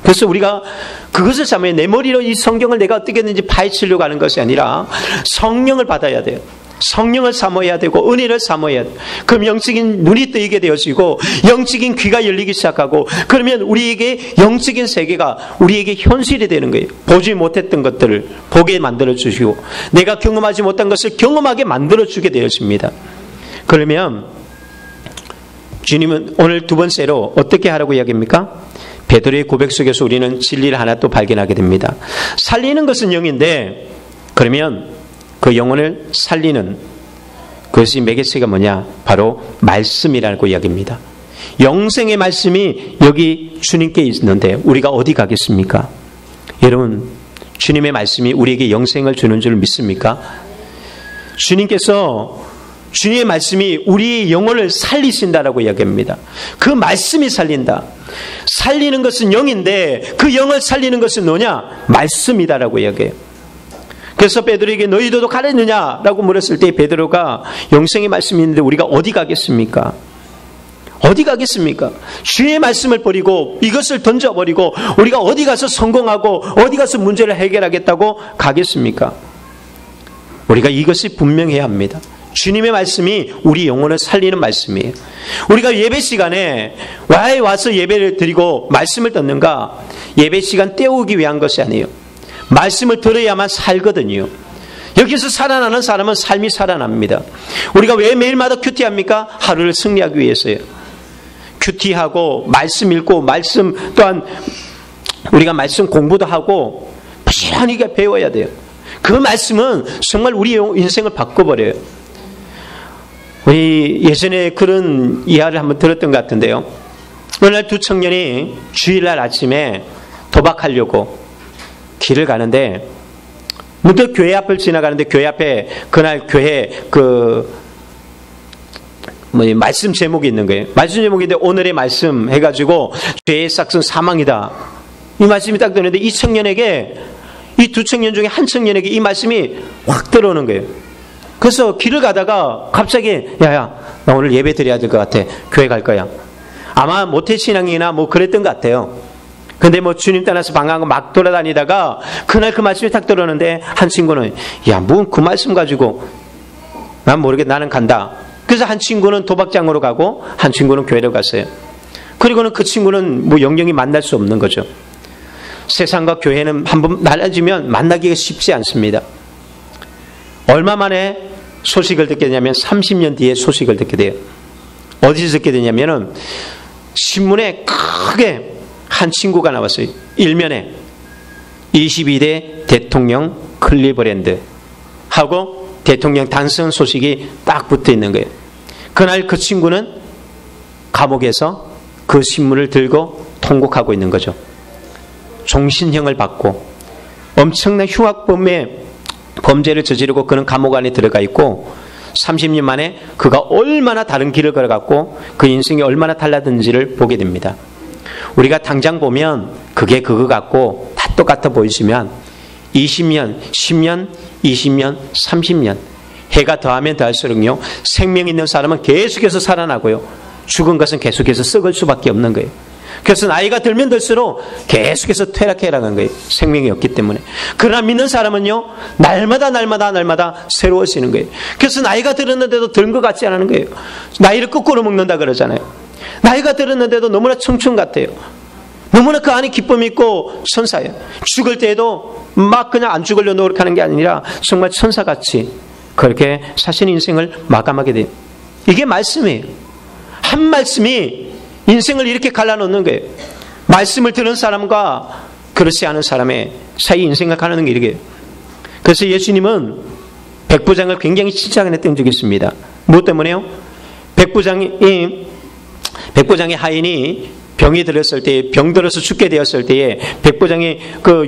그래서 우리가 그것을 잡으면 내 머리로 이 성경을 내가 어떻게 했는지 파헤치려고 하는 것이 아니라 성령을 받아야 돼요. 성령을 사모해야 되고 은혜를 사모해야 돼. 그럼 영적인 눈이 뜨이게 되어지고 영적인 귀가 열리기 시작하고 그러면 우리에게 영적인 세계가 우리에게 현실이 되는 거예요. 보지 못했던 것들을 보게 만들어주시고 내가 경험하지 못한 것을 경험하게 만들어주게 되어집니다. 그러면 주님은 오늘 두 번째로 어떻게 하라고 이야기합니까? 베드로의 고백 속에서 우리는 진리를 하나 또 발견하게 됩니다. 살리는 것은 영인데 그러면 그 영혼을 살리는 그것이 매개체가 뭐냐? 바로 말씀이라고 이야기합니다. 영생의 말씀이 여기 주님께 있는데 우리가 어디 가겠습니까? 여러분, 주님의 말씀이 우리에게 영생을 주는 줄 믿습니까? 주님의 말씀이 우리의 영혼을 살리신다라고 이야기합니다. 그 말씀이 살린다. 살리는 것은 영인데 그 영을 살리는 것은 뭐냐? 말씀이다라고 이야기해요. 그래서 베드로에게 너희도 가려느냐라고 물었을 때 베드로가 영생의 말씀이 있는데 우리가 어디 가겠습니까? 어디 가겠습니까? 주의 말씀을 버리고 이것을 던져버리고 우리가 어디 가서 성공하고 어디 가서 문제를 해결하겠다고 가겠습니까? 우리가 이것이 분명해야 합니다. 주님의 말씀이 우리 영혼을 살리는 말씀이에요. 우리가 예배 시간에 왜 와서 예배를 드리고 말씀을 듣는가? 예배 시간 때우기 위한 것이 아니에요. 말씀을 들어야만 살거든요. 여기서 살아나는 사람은 삶이 살아납니다. 우리가 왜 매일마다 큐티합니까? 하루를 승리하기 위해서요. 큐티하고 말씀 읽고 말씀 또한 우리가 말씀 공부도 하고 부지런히 배워야 돼요. 그 말씀은 정말 우리 인생을 바꿔버려요. 우리 예전에 그런 이야기를 한번 들었던 것 같은데요. 어느 날 두 청년이 주일날 아침에 도박하려고 길을 가는데 문득 교회 앞을 지나가는데 교회 앞에 그날 교회 말씀 제목이 있는 거예요. 말씀 제목인데 오늘의 말씀 해가지고 죄의 싹은 사망이다. 이 말씀이 딱 들었는데 이 청년에게 이 두 청년 중에 한 청년에게 이 말씀이 확 들어오는 거예요. 그래서 길을 가다가 갑자기 야야 나 오늘 예배 드려야 될 것 같아. 교회 갈 거야. 아마 모태신앙이나 뭐 그랬던 것 같아요. 근데 뭐 주님 떠나서 방황하고 막 돌아다니다가 그날 그 말씀이 딱 들었는데 한 친구는 야 뭐 그 말씀 가지고 난 모르겠다 나는 간다. 그래서 한 친구는 도박장으로 가고 한 친구는 교회로 갔어요. 그리고는 그 친구는 뭐 영영이 만날 수 없는 거죠. 세상과 교회는 한번 나눠지면 만나기가 쉽지 않습니다. 얼마 만에 소식을 듣게 되냐면 30년 뒤에 소식을 듣게 돼요. 어디서 듣게 되냐면은 신문에 크게 한 친구가 나왔어요. 일면에 22대 대통령 클리브랜드 하고 대통령 당선 소식이 딱 붙어 있는 거예요. 그날 그 친구는 감옥에서 그 신문을 들고 통곡하고 있는 거죠. 종신형을 받고 엄청난 흉악범의 범죄를 저지르고 그는 감옥 안에 들어가 있고 30년 만에 그가 얼마나 다른 길을 걸어갔고 그 인생이 얼마나 달라졌는지를 보게 됩니다. 우리가 당장 보면 그게 그거 같고 다 똑같아 보이지만 20년, 10년, 20년, 30년 해가 더하면 더할수록요 생명 있는 사람은 계속해서 살아나고요 죽은 것은 계속해서 썩을 수밖에 없는 거예요. 그래서 나이가 들면 들수록 계속해서 퇴락해나가는 거예요. 생명이 없기 때문에. 그러나 믿는 사람은요 날마다 새로워지는 거예요. 그래서 나이가 들었는데도 늙은 것 같지 않은 거예요. 나이를 거꾸로 먹는다 그러잖아요. 나이가 들었는데도 너무나 청춘 같아요. 너무나 그 안에 기쁨이 있고 천사예요. 죽을 때에도 막 그냥 안 죽으려 노력하는 게 아니라 정말 천사같이 그렇게 사신 인생을 마감하게 돼요. 이게 말씀이에요. 한 말씀이 인생을 이렇게 갈라놓는 거예요. 말씀을 들은 사람과 그렇지 않은 사람의 사이 인생을 갈라놓는 게 이렇게. 그래서 예수님은 백부장을 굉장히 칭찬했던 적이 있습니다. 무엇 때문에요? 백부장의 하인이 병이 들었을 때, 병 들어서 죽게 되었을 때에 백부장이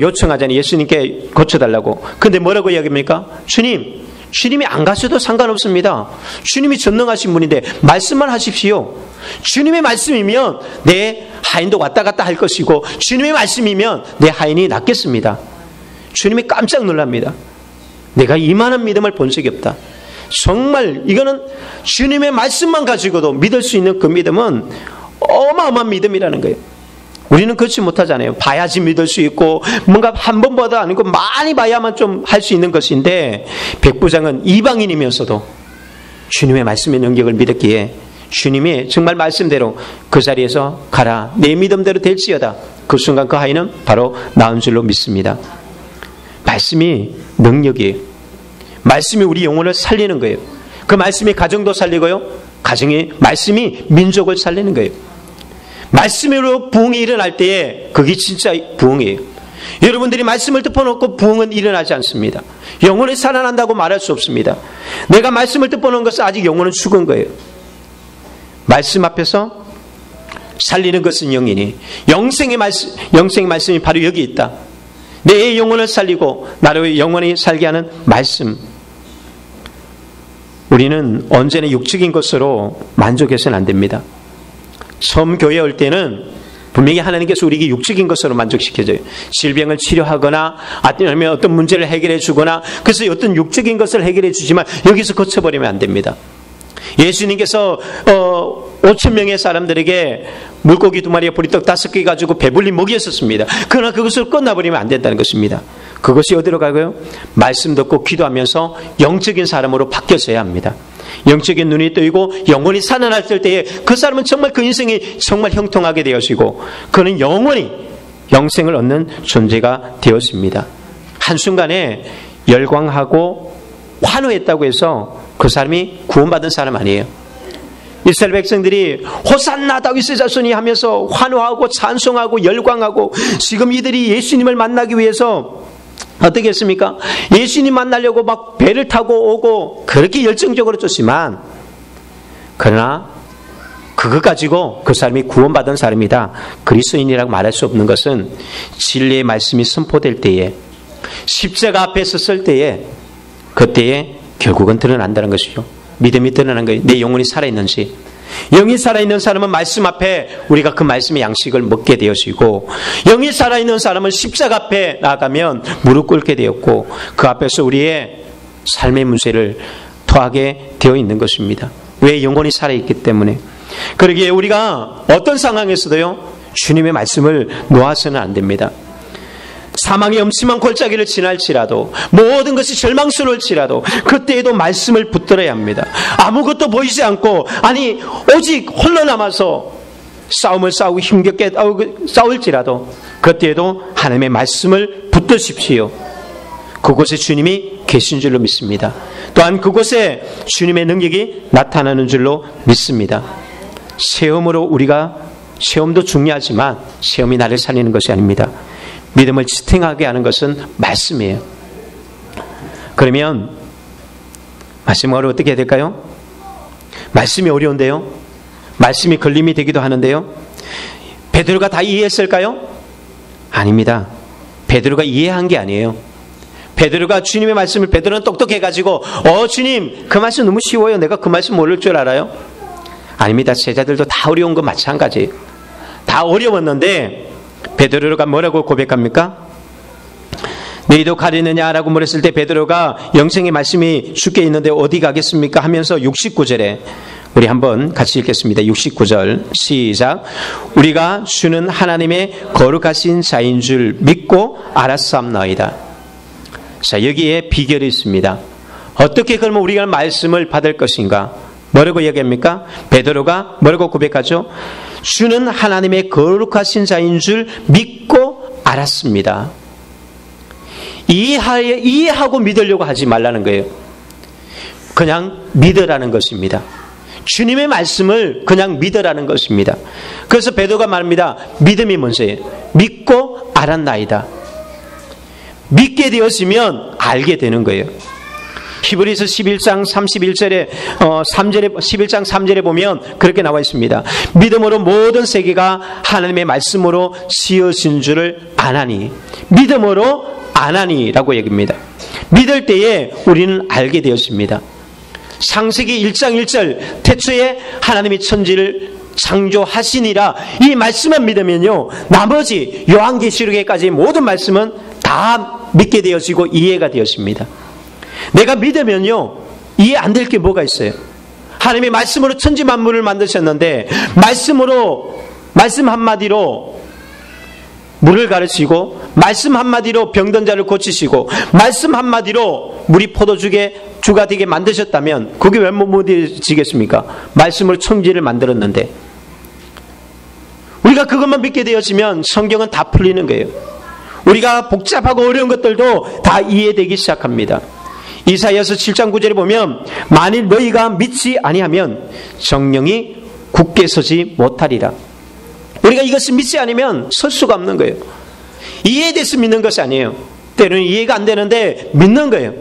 요청하잖아요. 예수님께 고쳐달라고. 근데 뭐라고 이야기합니까? 주님이 안 가셔도 상관없습니다. 주님이 전능하신 분인데 말씀만 하십시오. 주님의 말씀이면 내 하인도 왔다 갔다 할 것이고 주님의 말씀이면 내 하인이 낫겠습니다. 주님이 깜짝 놀랍니다. 내가 이만한 믿음을 본 적이 없다. 정말 이거는 주님의 말씀만 가지고도 믿을 수 있는 그 믿음은 어마어마한 믿음이라는 거예요. 우리는 그렇지 못하잖아요. 봐야지 믿을 수 있고 뭔가 한 번 봐도 아니고 많이 봐야만 좀 할 수 있는 것인데, 백부장은 이방인이면서도 주님의 말씀의 능력을 믿었기에 주님이 정말 말씀대로 그 자리에서 가라, 내 믿음대로 될지어다. 그 순간 그 아이는 바로 나은 줄로 믿습니다. 말씀이 능력이에요. 말씀이 우리 영혼을 살리는 거예요. 그 말씀이 가정도 살리고요, 말씀이 민족을 살리는 거예요. 말씀으로 부흥이 일어날 때에 그게 진짜 부흥이에요. 여러분들이 말씀을 덮어놓고 부흥은 일어나지 않습니다. 영혼이 살아난다고 말할 수 없습니다. 내가 말씀을 덮어놓은 것은 아직 영혼은 죽은 거예요. 말씀 앞에서 살리는 것은 영이니 영생의 말씀이 바로 여기 있다. 내 영혼을 살리고 나를 영원히 살게 하는 말씀. 우리는 언제나 육적인 것으로 만족해서는 안 됩니다. 처음 교회에 올 때는 분명히 하나님께서 우리에게 육적인 것으로 만족시켜줘요. 질병을 치료하거나 아니면 어떤 문제를 해결해 주거나, 그래서 어떤 육적인 것을 해결해 주지만 여기서 거쳐버리면 안 됩니다. 예수님께서 5,000명의 사람들에게 물고기 2마리에 보리떡 5개 가지고 배불리 먹였었습니다. 그러나 그것을 끝나버리면 안 된다는 것입니다. 그것이 어디로 가고요? 말씀 듣고 기도하면서 영적인 사람으로 바뀌어져야 합니다. 영적인 눈이 뜨이고 영혼이 살아날 때에 그 사람은 정말 그 인생이 정말 형통하게 되어지고 그는 영원히 영생을 얻는 존재가 되었습니다. 한순간에 열광하고 환호했다고 해서 그 사람이 구원받은 사람 아니에요. 이스라엘 백성들이 호산나 다윗의 자손이 하면서 환호하고 찬송하고 열광하고, 지금 이들이 예수님을 만나기 위해서 어떻게 했습니까? 예수님 만나려고 막 배를 타고 오고 그렇게 열정적으로 쫓지만, 그러나 그것 가지고 그 사람이 구원받은 사람이다, 그리스도인이라고 말할 수 없는 것은 진리의 말씀이 선포될 때에, 십자가 앞에 섰을 때에, 그때에 결국은 드러난다는 것이죠. 믿음이 드러나는 거예요. 내 영혼이 살아있는지. 영이 살아있는 사람은 말씀 앞에 우리가 그 말씀의 양식을 먹게 되어지고, 영이 살아있는 사람은 십자가 앞에 나가면 무릎 꿇게 되었고, 그 앞에서 우리의 삶의 문제를 토하게 되어 있는 것입니다. 왜? 영혼이 살아있기 때문에. 그러기에 우리가 어떤 상황에서도요, 주님의 말씀을 놓아서는 안 됩니다. 사망의 엄심한 골짜기를 지날지라도, 모든 것이 절망스러울지라도 그때에도 말씀을 붙들어야 합니다. 아무것도 보이지 않고, 아니 오직 홀로 남아서 싸움을 싸우고 힘겹게 싸울지라도 그때에도 하나님의 말씀을 붙드십시오. 그곳에 주님이 계신 줄로 믿습니다. 또한 그곳에 주님의 능력이 나타나는 줄로 믿습니다. 시험도 중요하지만 시험이 나를 살리는 것이 아닙니다. 믿음을 지탱하게 하는 것은 말씀이에요. 그러면 말씀을 어떻게 해야 될까요? 말씀이 어려운데요, 말씀이 걸림이 되기도 하는데요, 베드로가 다 이해했을까요? 아닙니다. 베드로가 이해한 게 아니에요. 베드로가 주님의 말씀을, 베드로는 똑똑해가지고 주님 그 말씀 너무 쉬워요, 내가 그 말씀 모를 줄 알아요? 아닙니다. 제자들도 다 어려운 건 마찬가지예요. 다 어려웠는데 베드로가 뭐라고 고백합니까? 너희도 가리느냐라고 물었을 때 베드로가 영생의 말씀이 주께 있는데 어디 가겠습니까? 하면서 69절에 우리 한번 같이 읽겠습니다. 69절 시작. 우리가 주는 하나님의 거룩하신 자인 줄 믿고 알았사옵나이다. 자, 여기에 비결이 있습니다. 어떻게 그러면 우리가 말씀을 받을 것인가? 뭐라고 얘기합니까? 베드로가 뭐라고 고백하죠? 주는 하나님의 거룩하신 자인 줄 믿고 알았습니다. 이해하고 믿으려고 하지 말라는 거예요. 그냥 믿으라는 것입니다. 주님의 말씀을 그냥 믿으라는 것입니다. 그래서 베드로가 말합니다. 믿음이 뭔지예요? 믿고 알았나이다. 믿게 되었으면 알게 되는 거예요. 히브리서 11장 31절에 11장 3절에 보면 그렇게 나와 있습니다. 믿음으로 모든 세계가 하나님의 말씀으로 씌어진 줄을 아나니. 믿음으로 아나니라고 얘기합니다. 믿을 때에 우리는 알게 되었습니다. 창세기 1장 1절 태초에 하나님이 천지를 창조하시니라, 이 말씀만 믿으면요, 나머지 요한계시록에까지 모든 말씀은 다 믿게 되어지고 이해가 되었습니다. 내가 믿으면요, 이해 안 될 게 뭐가 있어요? 하나님의 말씀으로 천지 만물을 만드셨는데 말씀 한마디로 물을 가르치고 말씀 한마디로 병든 자를 고치시고 말씀 한마디로 물이 포도주가 되게 만드셨다면 그게 왜 못 믿어지겠습니까? 말씀으로 청지를 만들었는데 우리가 그것만 믿게 되어지면 성경은 다 풀리는 거예요. 우리가 복잡하고 어려운 것들도 다 이해되기 시작합니다. 이사야서 7장 9절에 보면 만일 너희가 믿지 아니하면 정령이 굳게 서지 못하리라. 우리가 이것을 믿지 않으면 설 수가 없는 거예요. 이해돼서 믿는 것이 아니에요. 때로는 이해가 안 되는데 믿는 거예요.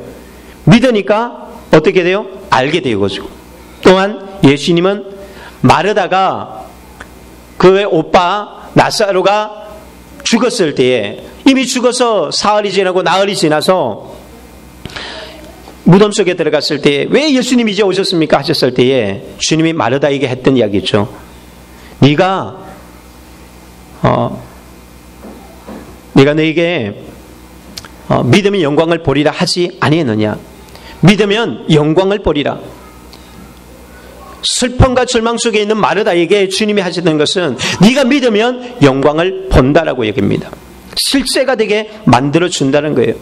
믿으니까 어떻게 돼요? 알게 되어가지고. 또한 예수님은 마르다가 그의 오빠 나사로가 죽었을 때에 이미 죽어서 사흘이 지나고 나흘이 지나서 무덤 속에 들어갔을 때에 왜 예수님이 이제 오셨습니까? 하셨을 때에 주님이 마르다에게 했던 이야기죠. 네가 너에게 믿으면 영광을 보리라 하지 아니했느냐? 믿으면 영광을 보리라. 슬픔과 절망 속에 있는 마르다에게 주님이 하셨던 것은 네가 믿으면 영광을 본다라고 얘기합니다. 실제가 되게 만들어준다는 거예요.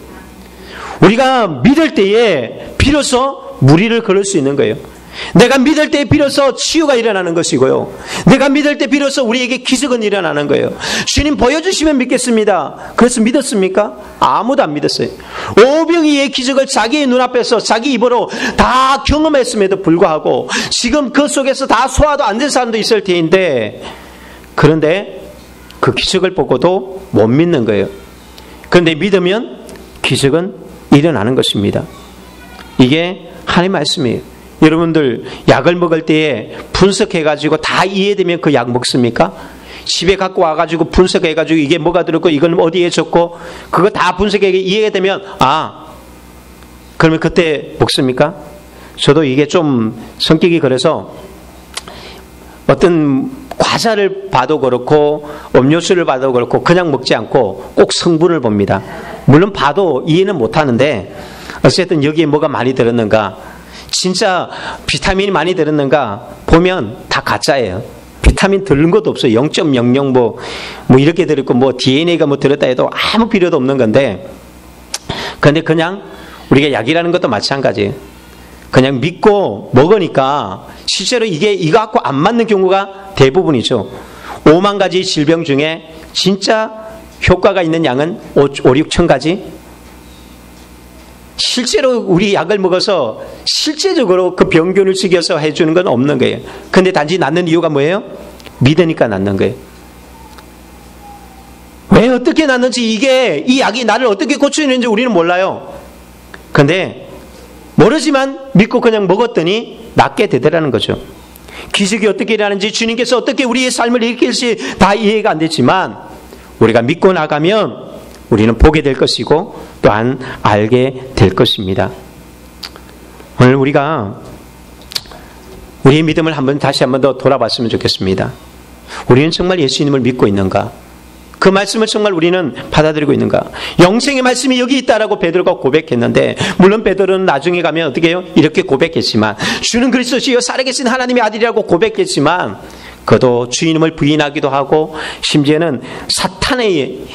우리가 믿을 때에 비로소 무리를 걸을 수 있는 거예요. 내가 믿을 때 비로소 치유가 일어나는 것이고요. 내가 믿을 때 비로소 우리에게 기적은 일어나는 거예요. 주님 보여주시면 믿겠습니다. 그래서 믿었습니까? 아무도 안 믿었어요. 오병이의 기적을 자기의 눈앞에서 자기 입으로 다 경험했음에도 불구하고 지금 그 속에서 다 소화도 안 된 사람도 있을 테인데 그런데 그 기적을 보고도 못 믿는 거예요. 그런데 믿으면 기적은 일어나는 것입니다. 이게 하나님의 말씀이에요. 여러분들 약을 먹을 때에 분석해가지고 다 이해되면 그 약 먹습니까? 집에 갖고 와가지고 분석해가지고 이게 뭐가 들었고 이건 어디에 줬고 그거 다 분석해 이해가 되면 그러면 그때 먹습니까? 저도 이게 좀 성격이 그래서 어떤 과자를 봐도 그렇고 음료수를 봐도 그렇고 그냥 먹지 않고 꼭 성분을 봅니다. 물론 봐도 이해는 못하는데 어쨌든 여기에 뭐가 많이 들었는가, 진짜 비타민이 많이 들었는가 보면 다 가짜예요. 비타민 들은 것도 없어요. 0.00 뭐 이렇게 들었고 뭐 DNA가 뭐 들었다 해도 아무 필요도 없는 건데, 근데 그냥 우리가 약이라는 것도 마찬가지예요. 그냥 믿고 먹으니까 실제로 이거 갖고 안 맞는 경우가 대부분이죠. 5만 가지 질병 중에 진짜 효과가 있는 양은 5, 6천 가지. 실제로 우리 약을 먹어서 실제적으로 그 병균을 죽여서 해주는 건 없는 거예요. 근데 단지 낫는 이유가 뭐예요? 믿으니까 낫는 거예요. 왜 어떻게 낫는지 이 약이 나를 어떻게 고치는지 우리는 몰라요. 근데 모르지만 믿고 그냥 먹었더니 낫게 되더라는 거죠. 기적이 어떻게 일어나는지, 주님께서 어떻게 우리의 삶을 일으킬지 다 이해가 안 되지만 우리가 믿고 나가면 우리는 보게 될 것이고 또한 알게 될 것입니다. 오늘 우리가 우리의 믿음을 다시 한번 더 돌아봤으면 좋겠습니다. 우리는 정말 예수님을 믿고 있는가? 그 말씀을 정말 우리는 받아들이고 있는가? 영생의 말씀이 여기 있다라고 베드로가 고백했는데, 물론 베드로는 나중에 가면 어떻게 해요? 이렇게 고백했지만, 주는 그리스도시요 살아계신 하나님의 아들이라고 고백했지만 그도 주인임을 부인하기도 하고 심지어는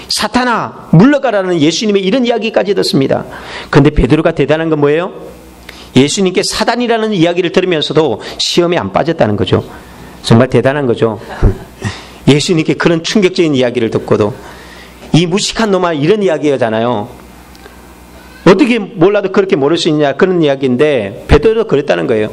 사탄아 물러가라는 예수님의 이런 이야기까지 듣습니다. 그런데 베드로가 대단한 건 뭐예요? 예수님께 사단이라는 이야기를 들으면서도 시험에 안 빠졌다는 거죠. 정말 대단한 거죠. 예수님께 그런 충격적인 이야기를 듣고도 이 무식한 놈아 이런 이야기잖아요. 어떻게 몰라도 그렇게 모를 수 있냐, 그런 이야기인데 베드로도 그랬다는 거예요.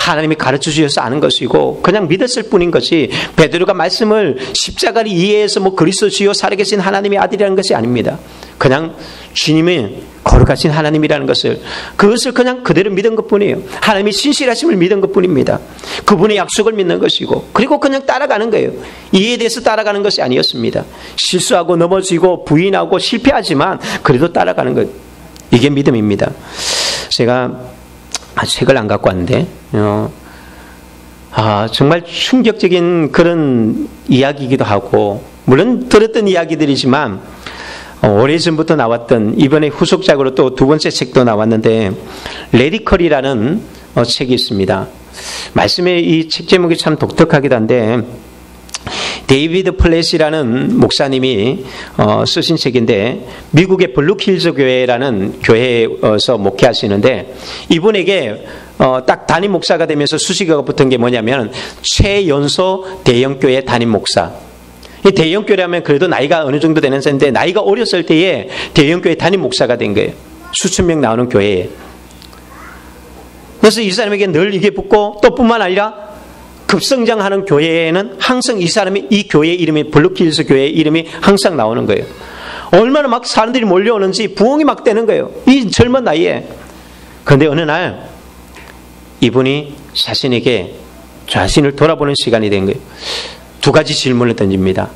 하나님이 가르쳐 주셔서 아는 것이고 그냥 믿었을 뿐인 것이, 베드로가 말씀을 십자가를 이해해서 뭐 그리스도시요 살아계신 하나님의 아들이라는 것이 아닙니다. 그냥 주님의 거룩하신 하나님이라는 그것을 그냥 그대로 믿은 것뿐이에요. 하나님의 신실하심을 믿은 것뿐입니다. 그분의 약속을 믿는 것이고, 그리고 그냥 따라가는 거예요. 이해에 대해서 따라가는 것이 아니었습니다. 실수하고 넘어지고 부인하고 실패하지만 그래도 따라가는 거예요. 이게 믿음입니다. 제가 책을 안 갖고 왔는데 정말 충격적인 그런 이야기이기도 하고, 물론 들었던 이야기들이지만 오래전부터 나왔던, 이번에 후속작으로 또 두 번째 책도 나왔는데 레디컬이라는 책이 있습니다. 말씀에 이 책 제목이 참 독특하기도 한데, 데이비드 플랫이라는 목사님이 쓰신 책인데 미국의 블루힐즈 교회라는 교회에서 목회하시는데 이분에게 딱 담임 목사가 되면서 수식어가 붙은 게 뭐냐면 최연소 대형교회 담임 목사. 이 대형교회라면 그래도 나이가 어느 정도 되는 세인데 나이가 어렸을 때에 대형교회 담임 목사가 된 거예요. 수천 명 나오는 교회에. 그래서 이 사람에게 늘 이게 붙고 또 뿐만 아니라 급성장하는 교회에는 항상 이 사람이 이 교회 이름이 블루힐즈 교회 이름이 항상 나오는 거예요. 얼마나 막 사람들이 몰려오는지 부흥이 막 되는 거예요. 이 젊은 나이에. 그런데 어느 날 이분이 자신을 돌아보는 시간이 된 거예요. 두 가지 질문을 던집니다.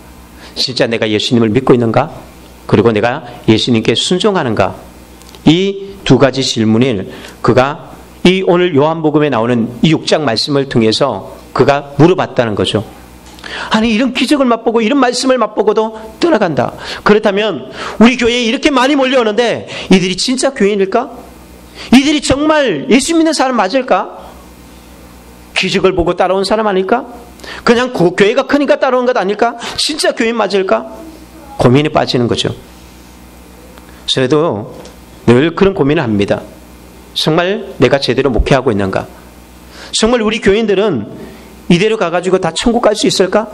진짜 내가 예수님을 믿고 있는가? 그리고 내가 예수님께 순종하는가? 이 두 가지 질문을 그가 이 오늘 요한복음에 나오는 이 6장 말씀을 통해서 그가 물어봤다는 거죠. 아니 이런 기적을 맛보고 이런 말씀을 맛보고도 떠나간다. 그렇다면 우리 교회에 이렇게 많이 몰려오는데 이들이 진짜 교인일까? 이들이 정말 예수 믿는 사람 맞을까? 기적을 보고 따라온 사람 아닐까? 그냥 교회가 크니까 따라온 것 아닐까? 진짜 교인 맞을까? 고민에 빠지는 거죠. 저도 늘 그런 고민을 합니다. 정말 내가 제대로 목회하고 있는가? 정말 우리 교인들은 이대로 가가지고 다 천국 갈 수 있을까?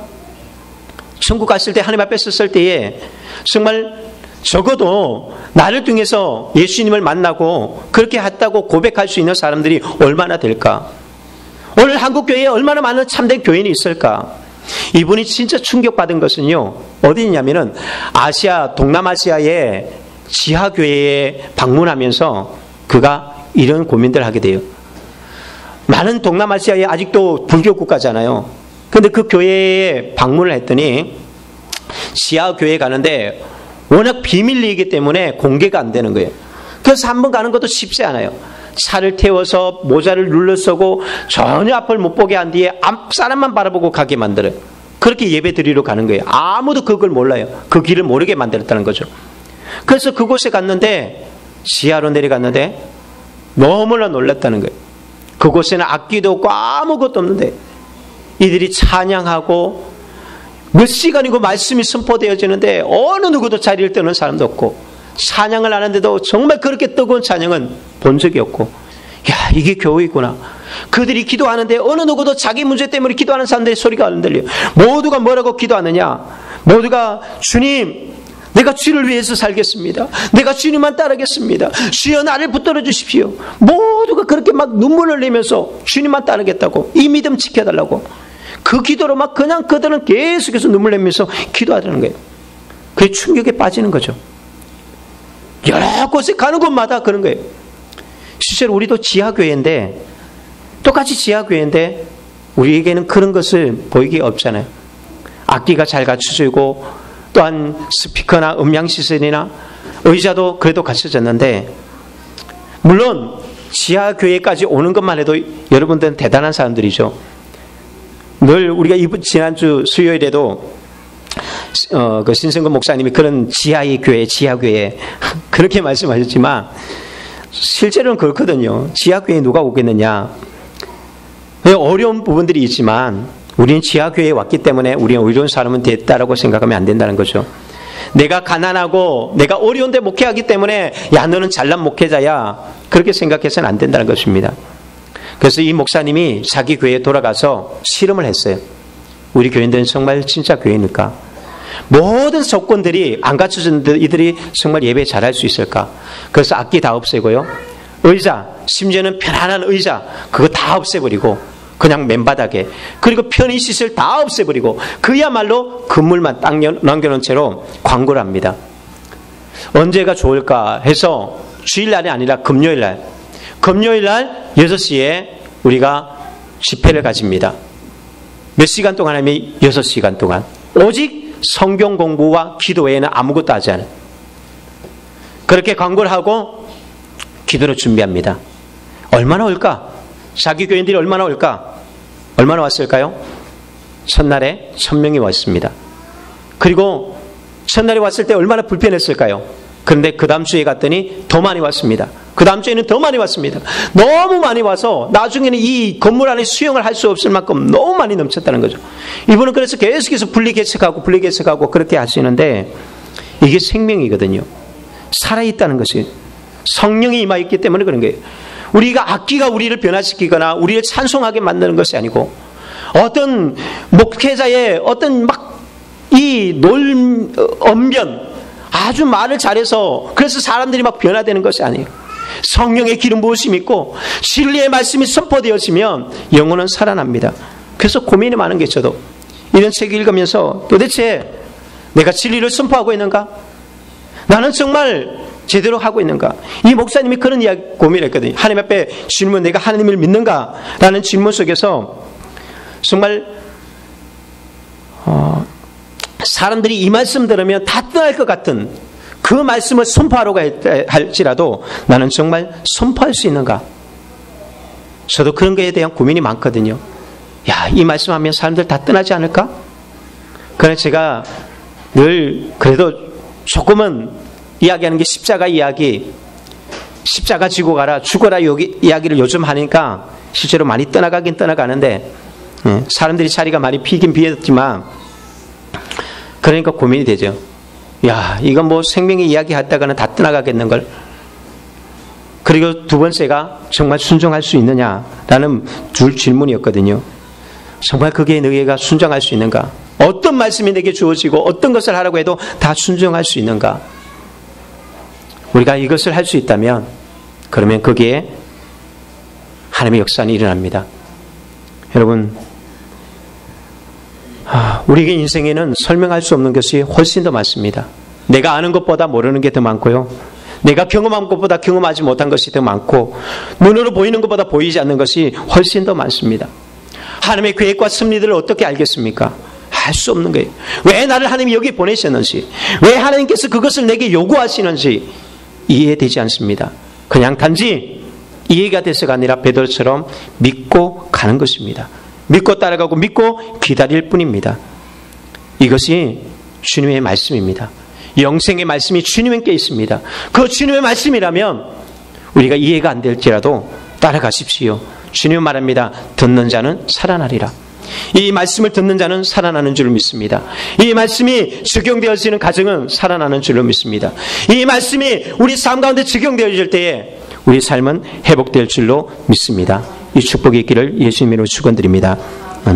천국 갔을 때 하나님 앞에 섰을 때에 정말 적어도 나를 통해서 예수님을 만나고 그렇게 했다고 고백할 수 있는 사람들이 얼마나 될까? 오늘 한국교회에 얼마나 많은 참된 교인이 있을까? 이분이 진짜 충격받은 것은요. 어디 있냐면은 동남아시아의 지하교회에 방문하면서 그가 이런 고민들을 하게 돼요. 많은 동남아시아에 아직도 불교 국가잖아요. 그런데 그 교회에 방문을 했더니 지하교회에 가는데 워낙 비밀리이기 때문에 공개가 안 되는 거예요. 그래서 한번 가는 것도 쉽지 않아요. 차를 태워서 모자를 눌러 쓰고 전혀 앞을 못 보게 한 뒤에 앞 사람만 바라보고 가게 만들어요. 그렇게 예배 드리러 가는 거예요. 아무도 그걸 몰라요. 그 길을 모르게 만들었다는 거죠. 그래서 그곳에 갔는데 지하로 내려갔는데 너무나 놀랐다는 거예요. 그곳에는 악기도 없고 아무것도 없는데 이들이 찬양하고 몇 시간이고 말씀이 선포되어지는데 어느 누구도 자리를 뜨는 사람도 없고 찬양을 하는데도 정말 그렇게 뜨거운 찬양은 본 적이 없고 야 이게 교회구나. 그들이 기도하는데 어느 누구도 자기 문제 때문에 기도하는 사람들의 소리가 안 들려요. 모두가 뭐라고 기도하느냐? 모두가 주님 내가 주를 위해서 살겠습니다. 내가 주님만 따르겠습니다. 주여 나를 붙들어 주십시오. 모두가 그렇게 막 눈물을 흘리면서 주님만 따르겠다고 이 믿음 지켜달라고 그 기도로 막 그냥 그들은 계속해서 눈물 내면서 기도하는 거예요. 그게 충격에 빠지는 거죠. 여러 곳에 가는 곳마다 그런 거예요. 실제로 우리도 지하교회인데 똑같이 지하교회인데 우리에게는 그런 것을 보이기 없잖아요. 악기가 잘 갖춰져 있고 또한 스피커나 음향시설이나 의자도 그래도 갖춰졌는데 물론 지하교회까지 오는 것만 해도 여러분들은 대단한 사람들이죠. 늘 우리가 지난주 수요일에도 그 신성근 목사님이 그런 지하교회 그렇게 말씀하셨지만 실제로는 그렇거든요. 지하교회에 누가 오겠느냐. 어려운 부분들이 있지만 우리는 지하교회에 왔기 때문에 우리는 의로운 사람은 됐다라고 생각하면 안 된다는 거죠. 내가 가난하고 내가 어려운데 목회하기 때문에 야 너는 잘난 목회자야 그렇게 생각해서는 안 된다는 것입니다. 그래서 이 목사님이 자기 교회에 돌아가서 실험을 했어요. 우리 교인들은 정말 진짜 교회입니까? 모든 조건들이 안 갖춰졌는데 이들이 정말 예배 잘할 수 있을까? 그래서 악기 다 없애고요. 의자, 심지어는 편안한 의자 그거 다 없애버리고 그냥 맨바닥에 그리고 편의시설 다 없애버리고 그야말로 건물만 딱 남겨놓은 채로 광고를 합니다. 언제가 좋을까 해서 주일날이 아니라 금요일날 6시에 우리가 집회를 가집니다. 몇 시간 동안 하면 6시간 동안 오직 성경 공부와 기도 외에는 아무것도 하지 않아요. 그렇게 광고를 하고 기도를 준비합니다. 얼마나 올까? 자기 교인들이 얼마나 올까? 얼마나 왔을까요? 첫날에 1000명이 왔습니다. 그리고 첫날에 왔을 때 얼마나 불편했을까요? 그런데 그 다음 주에 갔더니 더 많이 왔습니다. 그 다음 주에는 더 많이 왔습니다. 너무 많이 와서 나중에는 이 건물 안에 수용을 할 수 없을 만큼 너무 많이 넘쳤다는 거죠. 이분은 그래서 계속해서 분리개척하고 그렇게 하시는데 이게 생명이거든요. 살아있다는 것이 성령이 임하였기 때문에 그런 거예요. 우리가 악기가 우리를 변화시키거나 우리를 찬송하게 만드는 것이 아니고 어떤 목회자의 어떤 언변 아주 말을 잘해서 그래서 사람들이 막 변화되는 것이 아니에요. 성령의 기름 부으심이 있고 진리의 말씀이 선포되어지면 영혼은 살아납니다. 그래서 고민이 많은 게 저도 이런 책을 읽으면서 도대체 내가 진리를 선포하고 있는가? 나는 정말 제대로 하고 있는가? 이 목사님이 그런 이야기 고민했거든요. 하나님 앞에 질문, 내가 하나님을 믿는가? 라는 질문 속에서 정말 사람들이 이 말씀 들으면 다 떠날 것 같은 그 말씀을 선포하려고 할지라도 나는 정말 선포할 수 있는가? 저도 그런 거에 대한 고민이 많거든요. 야, 이 말씀하면 사람들 다 떠나지 않을까? 그래서 제가 늘 그래도 조금은 이야기하는 게 십자가 이야기, 십자가 지고 가라, 죽어라 이야기를 요즘 하니까 실제로 많이 떠나가긴 떠나가는데 사람들이 자리가 많이 비긴 비었지만 그러니까 고민이 되죠. 야, 이건 뭐 생명의 이야기 하다가는 다 떠나가겠는걸. 그리고 두 번째가 정말 순종할 수 있느냐라는 줄 질문이었거든요. 정말 그게 너희가 순종할 수 있는가? 어떤 말씀이 내게 주어지고 어떤 것을 하라고 해도 다 순종할 수 있는가? 우리가 이것을 할 수 있다면 그러면 거기에 하나님의 역사는 일어납니다. 여러분, 우리의 인생에는 설명할 수 없는 것이 훨씬 더 많습니다. 내가 아는 것보다 모르는 게 더 많고요. 내가 경험한 것보다 경험하지 못한 것이 더 많고 눈으로 보이는 것보다 보이지 않는 것이 훨씬 더 많습니다. 하나님의 계획과 섭리들을 어떻게 알겠습니까? 알 수 없는 거예요. 왜 나를 하나님이 여기 보내셨는지, 왜 하나님께서 그것을 내게 요구하시는지 이해되지 않습니다. 그냥 단지 이해가 돼서가 아니라 베드로처럼 믿고 가는 것입니다. 믿고 따라가고 믿고 기다릴 뿐입니다. 이것이 주님의 말씀입니다. 영생의 말씀이 주님께 있습니다. 그 주님의 말씀이라면 우리가 이해가 안 될지라도 따라가십시오. 주님 말합니다. 듣는 자는 살아나리라. 이 말씀을 듣는 자는 살아나는 줄로 믿습니다. 이 말씀이 적용되어지는 가정은 살아나는 줄로 믿습니다. 이 말씀이 우리 삶 가운데 적용되어질 때에 우리 삶은 회복될 줄로 믿습니다. 이 축복이 있기를 예수님으로 축원드립니다.